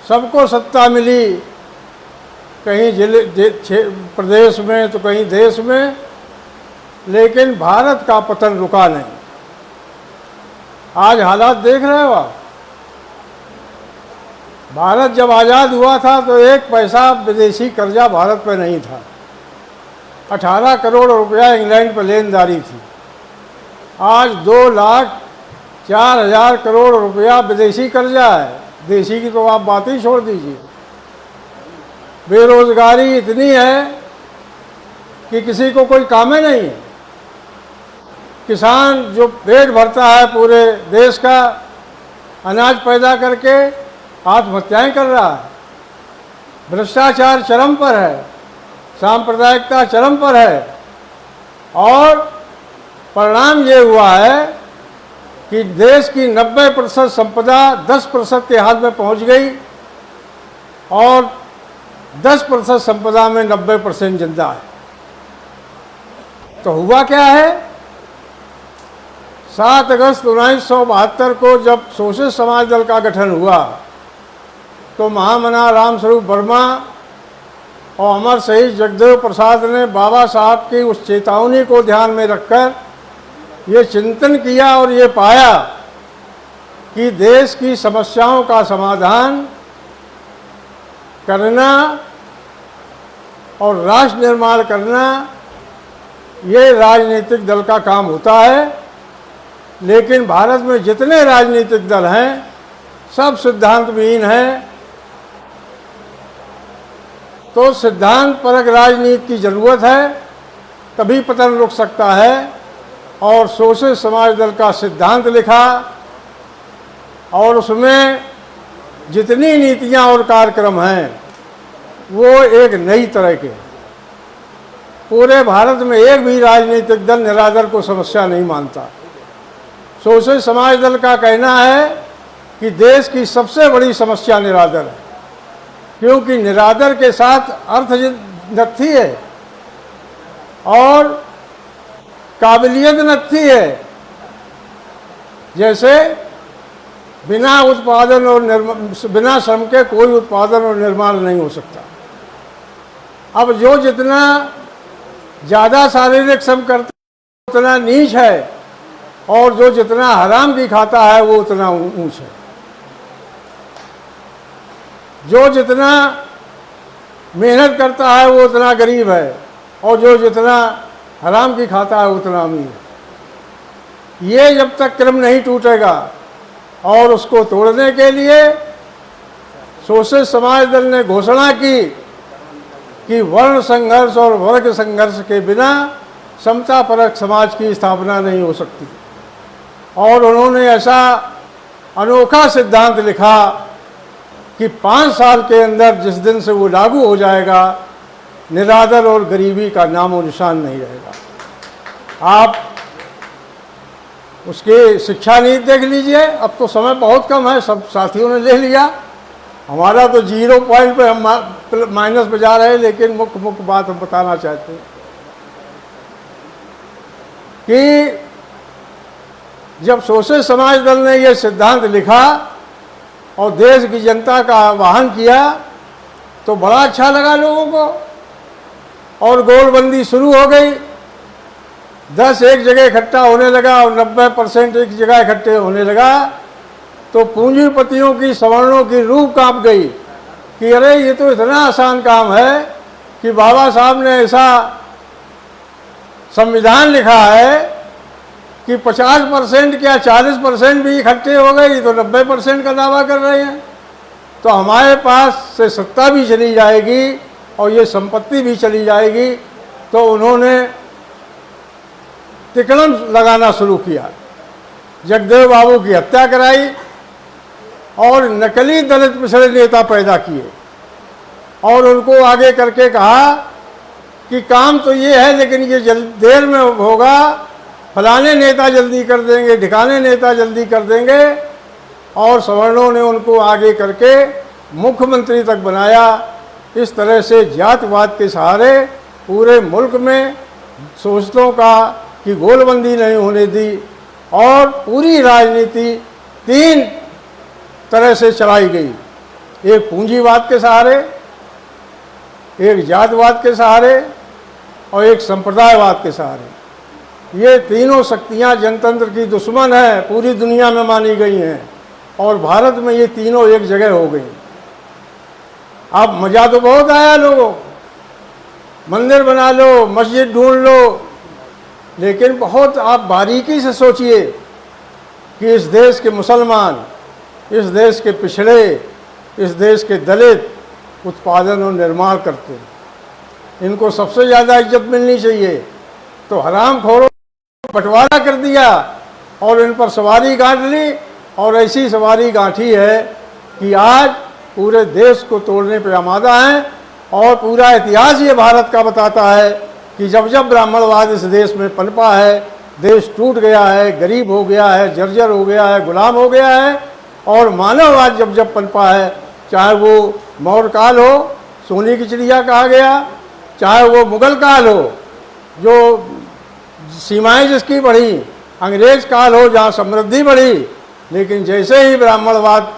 सबको सत्ता मिली, कहीं जिले प्रदेश में तो कहीं देश में, लेकिन भारत का पतन रुका नहीं। आज हालात देख रहे हो आप। भारत जब आज़ाद हुआ था तो एक पैसा विदेशी कर्जा भारत पर नहीं था। 18 करोड़ रुपया इंग्लैंड पर लेनदारी थी। आज 2,04,000 करोड़ रुपया विदेशी कर्जा है। देशी की तो आप बात ही छोड़ दीजिए। बेरोजगारी इतनी है कि किसी को कोई काम ही नहीं है। किसान जो पेट भरता है पूरे देश का अनाज पैदा करके आत्महत्याएं कर रहा है। भ्रष्टाचार चरम पर है, सांप्रदायिकता चरम पर है, और परिणाम ये हुआ है कि देश की 90% संपदा 10% के हाथ में पहुंच गई और 10% संपदा में 90% जिंदा है। तो हुआ क्या है? 7 अगस्त 1972 को जब सोशलिस्ट समाज दल का गठन हुआ तो महामना रामस्वरूप वर्मा और अमर शहीद जगदेव प्रसाद ने बाबा साहब की उस चेतावनी को ध्यान में रखकर ये चिंतन किया और ये पाया कि देश की समस्याओं का समाधान करना और राष्ट्र निर्माण करना ये राजनीतिक दल का काम होता है। लेकिन भारत में जितने राजनीतिक दल हैं सब सिद्धांत विहीन हैं। तो सिद्धांत परक राजनीति की ज़रूरत है, तभी पतन रुक सकता है। और सोशलिस्ट समाज दल का सिद्धांत लिखा और उसमें जितनी नीतियां और कार्यक्रम हैं वो एक नई तरह के। पूरे भारत में एक भी राजनीतिक दल निरादर को समस्या नहीं मानता। सोशलिस्ट समाज दल का कहना है कि देश की सबसे बड़ी समस्या निरादर है, क्योंकि निरादर के साथ अर्थ नत्थी है और काबिलियत नत्थी है। जैसे बिना उत्पादन और बिना श्रम के कोई उत्पादन और निर्माण नहीं हो सकता। अब जो जितना ज़्यादा शारीरिक श्रम करता है उतना नीच है, और जो जितना हराम की खाता है वो उतना ऊंच है। जो जितना मेहनत करता है वो उतना गरीब है, और जो जितना हराम की खाता है उतना अमीर है। ये जब तक क्रम नहीं टूटेगा, और उसको तोड़ने के लिए सोशलिस्ट समाज दल ने घोषणा की कि वर्ण संघर्ष और वर्ग संघर्ष के बिना समतापरक समाज की स्थापना नहीं हो सकती। और उन्होंने ऐसा अनोखा सिद्धांत लिखा कि 5 साल के अंदर जिस दिन से वो लागू हो जाएगा, निरादर और गरीबी का नामो निशान नहीं रहेगा। आप उसकी शिक्षा नीति देख लीजिए। अब तो समय बहुत कम है, सब साथियों ने ले लिया। हमारा तो 0 पॉइंट पे हम माइनस पे जा रहे हैं, लेकिन मुख्य बात हम बताना चाहते हैं कि जब सोशलिस्ट समाज दल ने यह सिद्धांत लिखा और देश की जनता का आह्वान किया तो बड़ा अच्छा लगा लोगों को, और गोलबंदी शुरू हो गई। 10 एक जगह इकट्ठा होने लगा और 90% एक जगह इकट्ठे होने लगा। तो पूंजीपतियों की, सवर्णों की रूह कांप गई कि अरे ये तो इतना आसान काम है कि बाबा साहब ने ऐसा संविधान लिखा है कि 50% क्या 40% भी इकट्ठे हो गए, तो 90% का दावा कर रहे हैं। तो हमारे पास से सत्ता भी चली जाएगी और ये संपत्ति भी चली जाएगी। तो उन्होंने तिकड़म लगाना शुरू किया, जगदेव बाबू की हत्या कराई और नकली दलित पिछड़े नेता पैदा किए, और उनको आगे करके कहा कि काम तो ये है लेकिन ये देर में होगा, फलाने नेता जल्दी कर देंगे, ढिकाने नेता जल्दी कर देंगे। और सवर्णों ने उनको आगे करके मुख्यमंत्री तक बनाया। इस तरह से जातिवाद के सहारे पूरे मुल्क में शोषितों का की गोलबंदी नहीं होने दी, और पूरी राजनीति 3 तरह से चलाई गई। एक पूंजीवाद के सहारे, एक जातवाद के सहारे और एक संप्रदायवाद के सहारे। ये तीनों शक्तियां जनतंत्र की दुश्मन है, पूरी दुनिया में मानी गई हैं और भारत में ये तीनों एक जगह हो गई। अब मज़ा तो बहुत आया लोगों को, मंदिर बना लो, मस्जिद ढूंढ लो, लेकिन बहुत आप बारीकी से सोचिए कि इस देश के मुसलमान, इस देश के पिछड़े, इस देश के दलित उत्पादन और निर्माण करते हैं, इनको सबसे ज़्यादा इज्जत मिलनी चाहिए। तो हरामखोरों ने बंटवारा कर दिया और इन पर सवारी गांठ ली, और ऐसी सवारी गांठी है कि आज पूरे देश को तोड़ने पर आमादा हैं। और पूरा इतिहास ये भारत का बताता है कि जब जब ब्राह्मणवाद इस देश में पनपा है, देश टूट गया है, गरीब हो गया है, जर्जर हो गया है, गुलाम हो गया है। और मानववाद जब जब पनपा है, चाहे वो मौर्य काल हो, सोने की चिड़िया कहा गया, चाहे वो मुगल काल हो जो सीमाएं जिसकी बढ़ी, अंग्रेज काल हो जहाँ समृद्धि बढ़ी, लेकिन जैसे ही ब्राह्मणवाद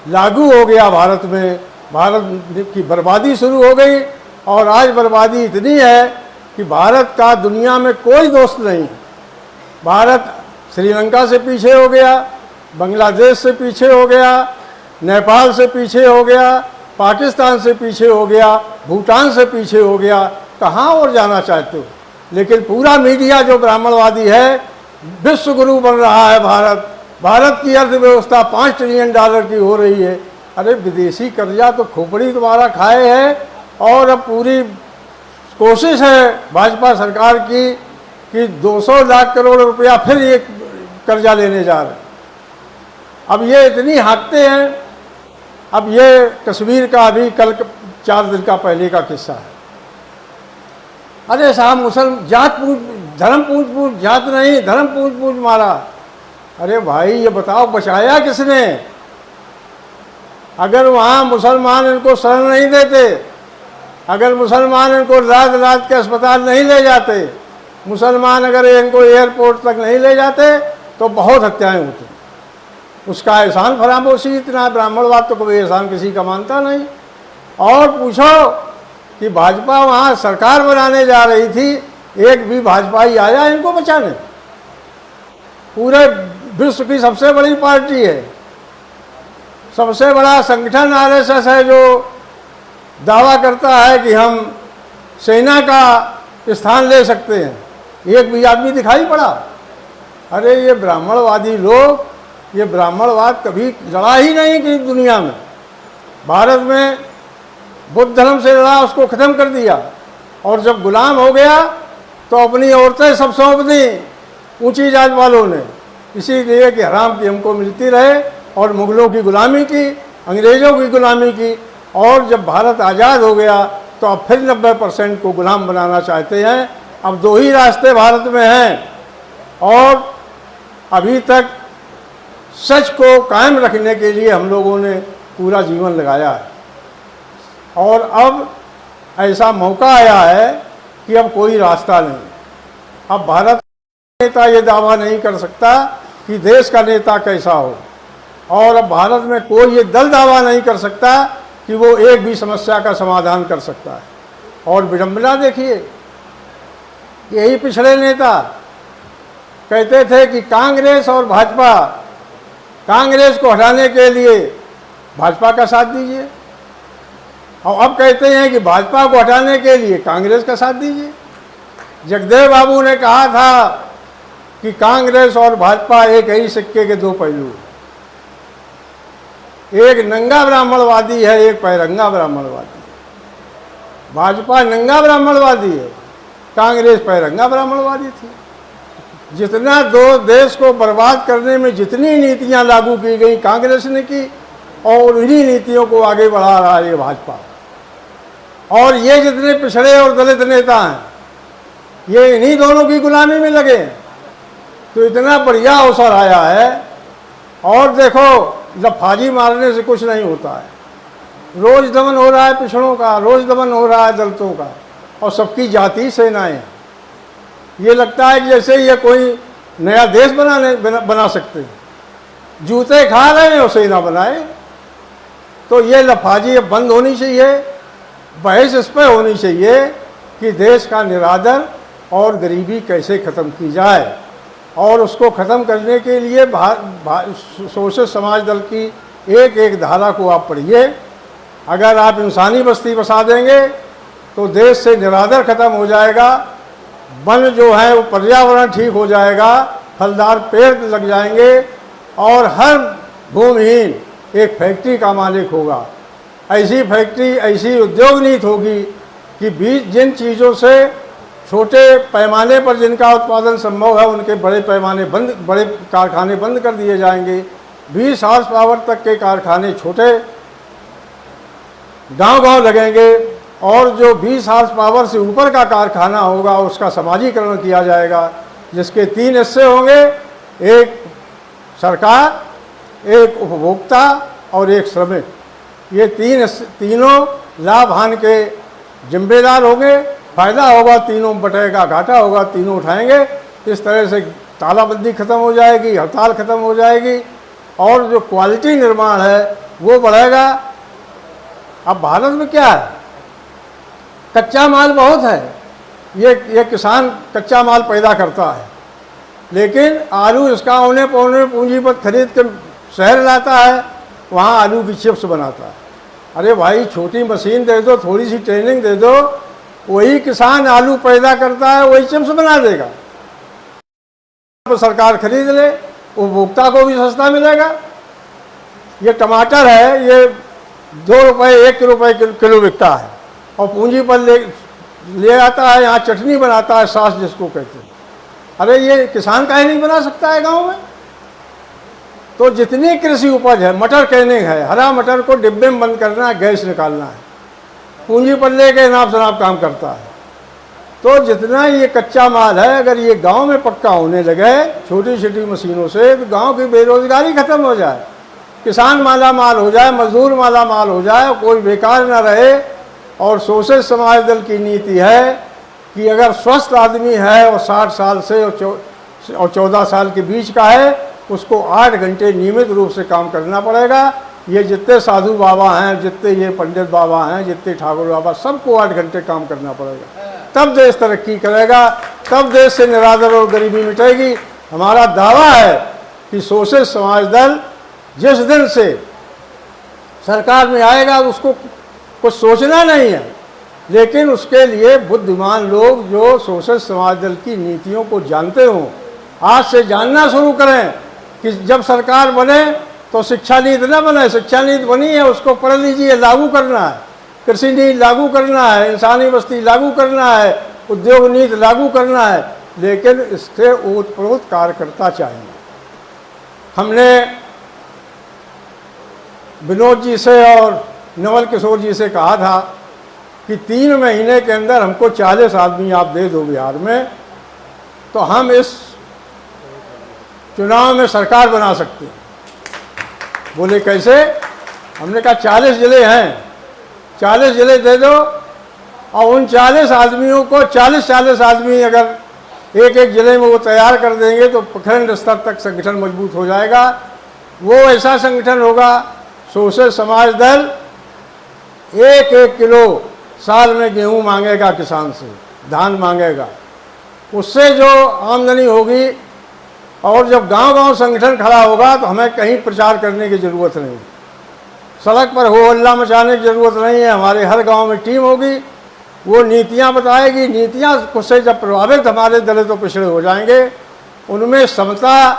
लागू हो गया भारत में, भारत की बर्बादी शुरू हो गई। और आज बर्बादी इतनी है कि भारत का दुनिया में कोई दोस्त नहीं। भारत श्रीलंका से पीछे हो गया, बांग्लादेश से पीछे हो गया, नेपाल से पीछे हो गया, पाकिस्तान से पीछे हो गया, भूटान से पीछे हो गया, कहाँ और जाना चाहते हो। लेकिन पूरा मीडिया जो ब्राह्मणवादी है, विश्व गुरु बन रहा है भारत। भारत की अर्थव्यवस्था 5 ट्रिलियन डॉलर की हो रही है। अरे विदेशी कर्जा तो खोपड़ी तुम्हारा खाए है, और अब पूरी कोशिश है भाजपा सरकार की कि 200 लाख करोड़ रुपया फिर ये कर्जा लेने जा रहे हैं। अब ये इतनी हाँकते हैं। अब ये कश्मीर का अभी कल 4 दिन का पहले का किस्सा है। अरे साहब मुसलमान जात पूछ, धर्म पूछ जात नहीं, धर्म पूछ मारा। अरे भाई ये बताओ बचाया किसने? अगर वहाँ मुसलमान इनको शरण नहीं देते, अगर मुसलमान इनको लाद लाद के अस्पताल नहीं ले जाते, मुसलमान अगर इनको एयरपोर्ट तक नहीं ले जाते, तो बहुत हत्याएं होती। उसका एहसान फरामोशी इतना, ब्राह्मणवाद तो कोई एहसान किसी का मानता नहीं। और पूछो कि भाजपा वहाँ सरकार बनाने जा रही थी, एक भी भाजपाई आया इनको बचाने? पूरे विश्व की सबसे बड़ी पार्टी है, सबसे बड़ा संगठन आरएसएस है, जो दावा करता है कि हम सेना का स्थान ले सकते हैं, एक भी आदमी दिखाई पड़ा? अरे ये ब्राह्मणवादी लोग, ये ब्राह्मणवाद कभी लड़ा ही नहीं कि दुनिया में। भारत में बुद्ध धर्म से लड़ा, उसको ख़त्म कर दिया, और जब गुलाम हो गया तो अपनी औरतें सब सौंप दी ऊंची जात वालों ने, इसीलिए कि हराम की हमको मिलती रहे। और मुग़लों की गुलामी की, अंग्रेज़ों की गुलामी की, और जब भारत आज़ाद हो गया तो अब फिर 90% को गुलाम बनाना चाहते हैं। अब 2 ही रास्ते भारत में हैं, और अभी तक सच को कायम रखने के लिए हम लोगों ने पूरा जीवन लगाया है। और अब ऐसा मौका आया है कि अब कोई रास्ता नहीं। अब भारत का नेता ये दावा नहीं कर सकता कि देश का नेता कैसा हो, और अब भारत में कोई ये दल दावा नहीं कर सकता कि वो एक भी समस्या का समाधान कर सकता है। और विडंबना देखिए, यही पिछड़े नेता कहते थे कि कांग्रेस और भाजपा, कांग्रेस को हटाने के लिए भाजपा का साथ दीजिए, और अब कहते हैं कि भाजपा को हटाने के लिए कांग्रेस का साथ दीजिए। जगदेव बाबू ने कहा था कि कांग्रेस और भाजपा एक ही सिक्के के 2 पहलू हैं, एक नंगा ब्राह्मणवादी है, एक पैरंगा ब्राह्मणवादी है। भाजपा नंगा ब्राह्मणवादी है, कांग्रेस पैरंगा ब्राह्मणवादी थी। जितना देश को बर्बाद करने में जितनी नीतियां लागू की गई कांग्रेस ने की, और इन्हीं नीतियों को आगे बढ़ा रहा है ये भाजपा। और ये जितने पिछड़े और दलित नेता हैं, ये इन्हीं दोनों की गुलामी में लगे। तो इतना बढ़िया अवसर आया है। और देखो, लफाजी मारने से कुछ नहीं होता है। रोज दमन हो रहा है पिछड़ों का, रोज दमन हो रहा है दलितों का, और सबकी जाति सेनाएं। ये लगता है कि जैसे ये कोई नया देश बना सकते हैं। जूते खा रहे हैं और सेना बनाए। तो ये लफाजी अब बंद होनी चाहिए। बहस इस पर होनी चाहिए कि देश का निरादर और गरीबी कैसे ख़त्म की जाए, और उसको ख़त्म करने के लिए सोशलिस्ट समाज दल की एक एक धारा को आप पढ़िए। अगर आप इंसानी बस्ती बसा देंगे तो देश से निरादर ख़त्म हो जाएगा, वन जो है वो पर्यावरण ठीक हो जाएगा, फलदार पेड़ लग जाएंगे, और हर भूमिहीन एक फैक्ट्री का मालिक होगा। ऐसी फैक्ट्री, ऐसी उद्योग नीति होगी कि जिन चीज़ों से छोटे पैमाने पर जिनका उत्पादन संभव है उनके बड़े कारखाने बंद कर दिए जाएंगे। 20 हॉर्स पावर तक के कारखाने छोटे गांव-गांव लगेंगे, और जो 20 हॉर्स पावर से ऊपर का कारखाना होगा उसका समाजीकरण किया जाएगा, जिसके 3 हिस्से होंगे, एक सरकार, एक उपभोक्ता और एक श्रमिक। ये तीनों लाभ हानि के जिम्मेदार होंगे। फ़ायदा होगा तीनों बटेगा, घाटा होगा तीनों उठाएंगे। इस तरह से तालाबंदी ख़त्म हो जाएगी, हड़ताल ख़त्म हो जाएगी, और जो क्वालिटी निर्माण है वो बढ़ेगा। अब भारत में क्या है, कच्चा माल बहुत है, ये किसान कच्चा माल पैदा करता है, लेकिन आलू इसका औने पौने पूंजीपत खरीद के शहर लाता है, वहाँ आलू की चिप्स बनाता है। अरे भाई, छोटी मशीन दे दो, थोड़ी सी ट्रेनिंग दे दो, वही किसान आलू पैदा करता है, वही चिप्स बना देगा। तो सरकार खरीद ले, उपभोक्ता को भी सस्ता मिलेगा। ये टमाटर है, ये 2 रुपये 1 रुपये किलो बिकता है, और पूंजी पर ले आता है, यहाँ चटनी बनाता है, सास जिसको कहते हैं। अरे ये किसान काहे नहीं बना सकता है गांव में? तो जितनी कृषि उपज है, मटर कैनिंग है, हरा मटर को डिब्बे में बंद करना है, गैस निकालना है, पूंजी पल्ले के नाप शनाप काम करता है। तो जितना ये कच्चा माल है, अगर ये गांव में पक्का होने लगे छोटी छोटी मशीनों से, तो गांव की बेरोजगारी खत्म हो जाए, किसान माला माल हो जाए, मजदूर माला माल हो जाए, कोई बेकार ना रहे। और सोशलिस्ट समाज दल की नीति है कि अगर स्वस्थ आदमी है और 60 साल से और 14 साल के बीच का है, उसको 8 घंटे नियमित रूप से काम करना पड़ेगा। ये जितने साधु बाबा हैं, जितने ये पंडित बाबा हैं, जितने ठाकुर बाबा, सबको 8 घंटे काम करना पड़ेगा। तब देश तरक्की करेगा, तब देश से निरादर और गरीबी मिटेगी। हमारा दावा है कि सोशलिस्ट समाज दल जिस दिन से सरकार में आएगा उसको कुछ सोचना नहीं है, लेकिन उसके लिए बुद्धिमान लोग जो सोशलिस्ट समाज दल की नीतियों को जानते हों, आज से जानना शुरू करें कि जब सरकार बने तो शिक्षा नीति न बने। शिक्षा नीति बनी है, उसको पढ़ लीजिए, लागू करना है। कृषि नीति लागू करना है, इंसानी बस्ती लागू करना है, उद्योग नीति लागू करना है, लेकिन इसके ओतप्रोत कार्यकर्ता चाहिए। हमने विनोद जी से और नवल किशोर जी से कहा था कि 3 महीने के अंदर हमको 40 आदमी आप दे दो बिहार में, तो हम इस चुनाव में सरकार बना सकते हैं। बोले कैसे? हमने कहा 40 ज़िले हैं, 40 ज़िले दे दो, और उन 40 आदमियों को 40 आदमी अगर एक ज़िले में वो तैयार कर देंगे तो प्रखंड स्तर तक संगठन मजबूत हो जाएगा। वो ऐसा संगठन होगा, सोशलिस्ट समाज दल 1-1 किलो साल में गेहूं मांगेगा किसान से, धान मांगेगा, उससे जो आमदनी होगी, और जब गांव-गांव संगठन खड़ा होगा तो हमें कहीं प्रचार करने की ज़रूरत नहीं, सड़क पर हो हल्ला मचाने की ज़रूरत नहीं है। हमारे हर गांव में टीम होगी, वो नीतियां बताएगी, नीतियां से जब प्रभावित हमारे दलित और पिछड़े हो जाएंगे, उनमें समता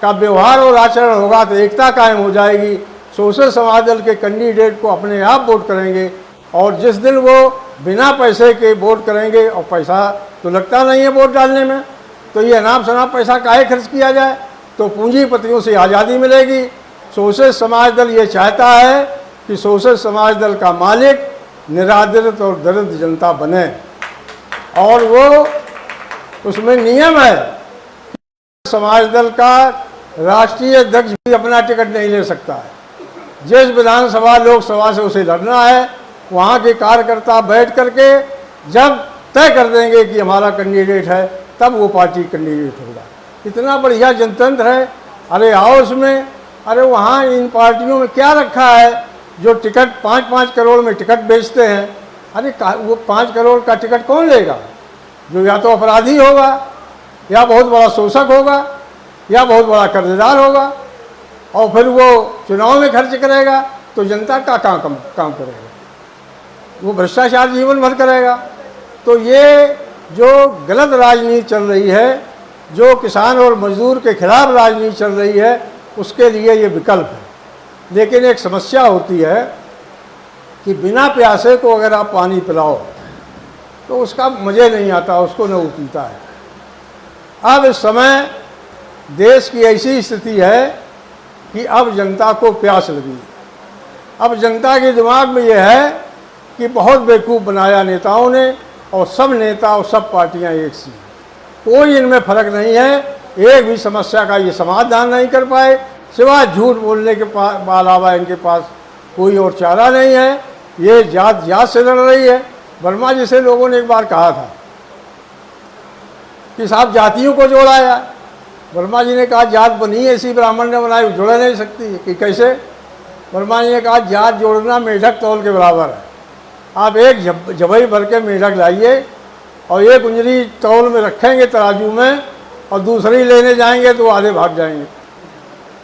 का व्यवहार और आचरण होगा तो एकता कायम हो जाएगी। सोशलिस्ट समाज दल के कैंडिडेट को अपने आप वोट करेंगे, और जिस दिन वो बिना पैसे के वोट करेंगे, और पैसा तो लगता नहीं है वोट डालने में, तो ये अनाप शनाप पैसा काहे खर्च किया जाए, तो पूंजीपतियों से आज़ादी मिलेगी। सोशलिस्ट समाज दल ये चाहता है कि सोशलिस्ट समाज दल का मालिक निरादरित और दरिद्र जनता बने, और वो उसमें नियम है, समाज दल का राष्ट्रीय अध्यक्ष भी अपना टिकट नहीं ले सकता है। जिस विधानसभा लोकसभा से उसे लड़ना है, वहाँ के कार्यकर्ता बैठ करके जब तय कर देंगे कि हमारा कैंडिडेट है, तब वो पार्टी कैंडिडेट होगा। इतना बढ़िया जनतंत्र है। अरे आओ उसमें, अरे वहाँ इन पार्टियों में क्या रखा है, जो टिकट 5-5 करोड़ में टिकट बेचते हैं, अरे वो 5 करोड़ का टिकट कौन लेगा? जो या तो अपराधी होगा, या बहुत बड़ा शोषक होगा, या बहुत बड़ा कर्जदार होगा, और फिर वो चुनाव में खर्च करेगा तो जनता का काम करेगा, वो भ्रष्टाचार जीवन भर करेगा। तो ये जो गलत राजनीति चल रही है, जो किसान और मजदूर के खिलाफ राजनीति चल रही है, उसके लिए ये विकल्प है। लेकिन एक समस्या होती है कि बिना प्यासे को अगर आप पानी पिलाओ तो उसका मज़े नहीं आता, उसको न वो पीता है। अब इस समय देश की ऐसी स्थिति है कि अब जनता को प्यास लगी। अब जनता के दिमाग में यह है कि बहुत बेवकूफ़ बनाया नेताओं ने, और सब नेता और सब पार्टियां एक सी, कोई इनमें फ़र्क नहीं है। एक भी समस्या का ये समाधान नहीं कर पाए, सिवाय झूठ बोलने के अलावा इनके पास कोई और चारा नहीं है। ये जात से लड़ रही है। वर्मा जी से लोगों ने एक बार कहा था कि साहब जातियों को जोड़ाया। वर्मा जी ने कहा जात बनी ऐसी ब्राह्मण ने बनाई, जोड़ नहीं सकती। कि कैसे? वर्मा जी ने कहा जात जोड़ना मेढक तौल के बराबर है। आप एक जबई भर के मेढक लाइए और एक कुंजरी तौल में रखेंगे तराजू में, और दूसरी लेने जाएंगे तो आधे भाग जाएंगे।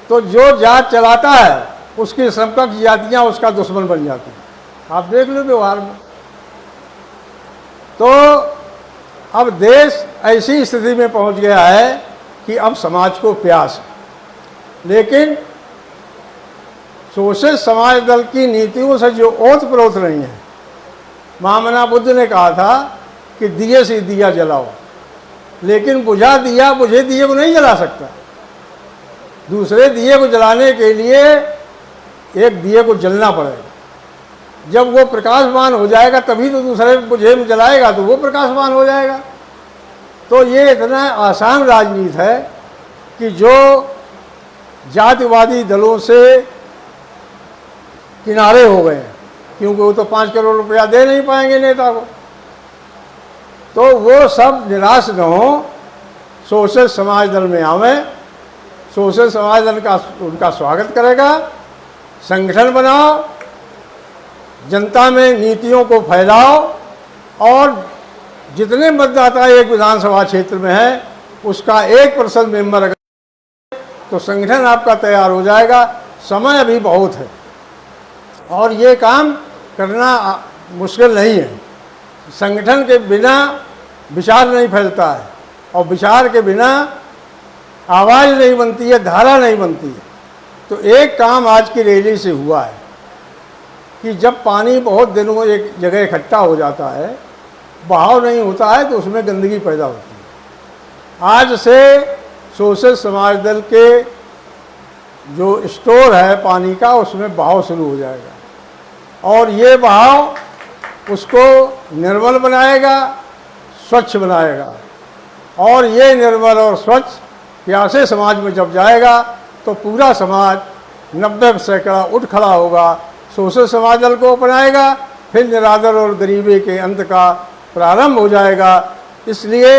तो जो जात चलाता है उसकी समकक्ष जातियाँ उसका दुश्मन बन जाती हैं। आप देख लो व्यवहार में। तो अब देश ऐसी स्थिति में पहुंच गया है कि अब समाज को प्यास है। लेकिन सोशलिस्ट समाज दल की नीतियों से जो ओत-प्रोत रही है, महामना बुद्ध ने कहा था कि दिए से दिया जलाओ, लेकिन बुझा दिया बुझे दिए को नहीं जला सकता। दूसरे दिए को जलाने के लिए एक दिए को जलना पड़ेगा। जब वो प्रकाशमान हो जाएगा तभी तो दूसरे बुझे में जलाएगा, तो वो प्रकाशमान हो जाएगा। तो ये इतना आसान राजनीति है कि जो जातिवादी दलों से किनारे हो गए हैं, क्योंकि वो तो 5 करोड़ रुपया दे नहीं पाएंगे नेता को, तो वो सब निराश न हो, सोशलिस्ट समाज दल में आवे। सोशलिस्ट समाज दल का उनका स्वागत करेगा। संगठन बनाओ, जनता में नीतियों को फैलाओ, और जितने मतदाता एक विधानसभा क्षेत्र में है उसका 1% मेंबर अगर, तो संगठन आपका तैयार हो जाएगा। समय अभी बहुत है और ये काम करना मुश्किल नहीं है। संगठन के बिना विचार नहीं फैलता है, और विचार के बिना आवाज़ नहीं बनती है, धारा नहीं बनती है। तो एक काम आज की रैली से हुआ है कि जब पानी बहुत दिनों एक जगह इकट्ठा हो जाता है, बहाव नहीं होता है, तो उसमें गंदगी पैदा होती है। आज से सोशलिस्ट समाज दल के जो स्टोर है पानी का, उसमें बहाव शुरू हो जाएगा, और ये बहाव उसको निर्मल बनाएगा, स्वच्छ बनाएगा। और ये निर्मल और स्वच्छ प्यासे समाज में जब जाएगा तो पूरा समाज 90% उठ खड़ा होगा, सोशलिस्ट समाज दल को अपनाएगा, फिर निरादर और गरीबी के अंत का प्रारंभ हो जाएगा। इसलिए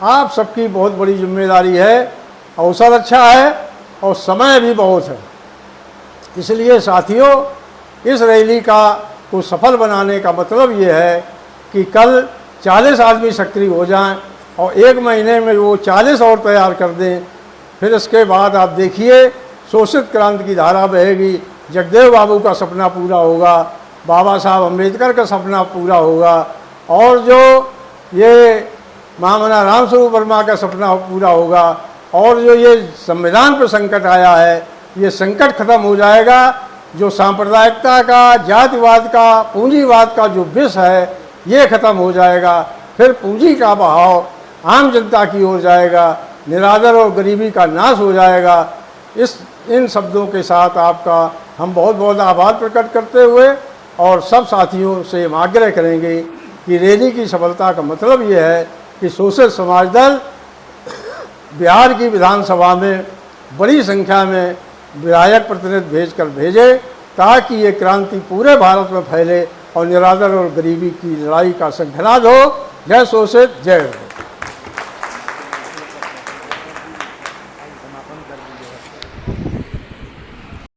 आप सबकी बहुत बड़ी जिम्मेदारी है। अवसर अच्छा है और समय भी बहुत है। इसलिए साथियों, इस रैली को सफल बनाने का मतलब ये है कि कल 40 आदमी सक्रिय हो जाएं और 1 महीने में वो 40 और तैयार कर दें। फिर इसके बाद आप देखिए शोषित क्रांति की धारा बहेगी। जगदेव बाबू का सपना पूरा होगा, बाबा साहब अम्बेडकर का सपना पूरा होगा, और जो ये महामना रामस्वरूप वर्मा का सपना पूरा होगा, और जो ये संविधान पर संकट आया है, ये संकट खत्म हो जाएगा। जो सांप्रदायिकता का, जातिवाद का, पूंजीवाद का जो विष है, ये खत्म हो जाएगा। फिर पूंजी का बहाव आम जनता की ओर जाएगा, निरादर और गरीबी का नाश हो जाएगा। इन शब्दों के साथ आपका हम बहुत बहुत आभार प्रकट करते हुए और सब साथियों से हम आग्रह करेंगे कि रैली की सफलता का मतलब ये है कि सोशलिस्ट समाज दल बिहार की विधानसभा में बड़ी संख्या में विधायक प्रतिनिधि भेजे, ताकि ये क्रांति पूरे भारत में फैले और निरादर और गरीबी की लड़ाई का संघनाद हो। जय शोषित, जय।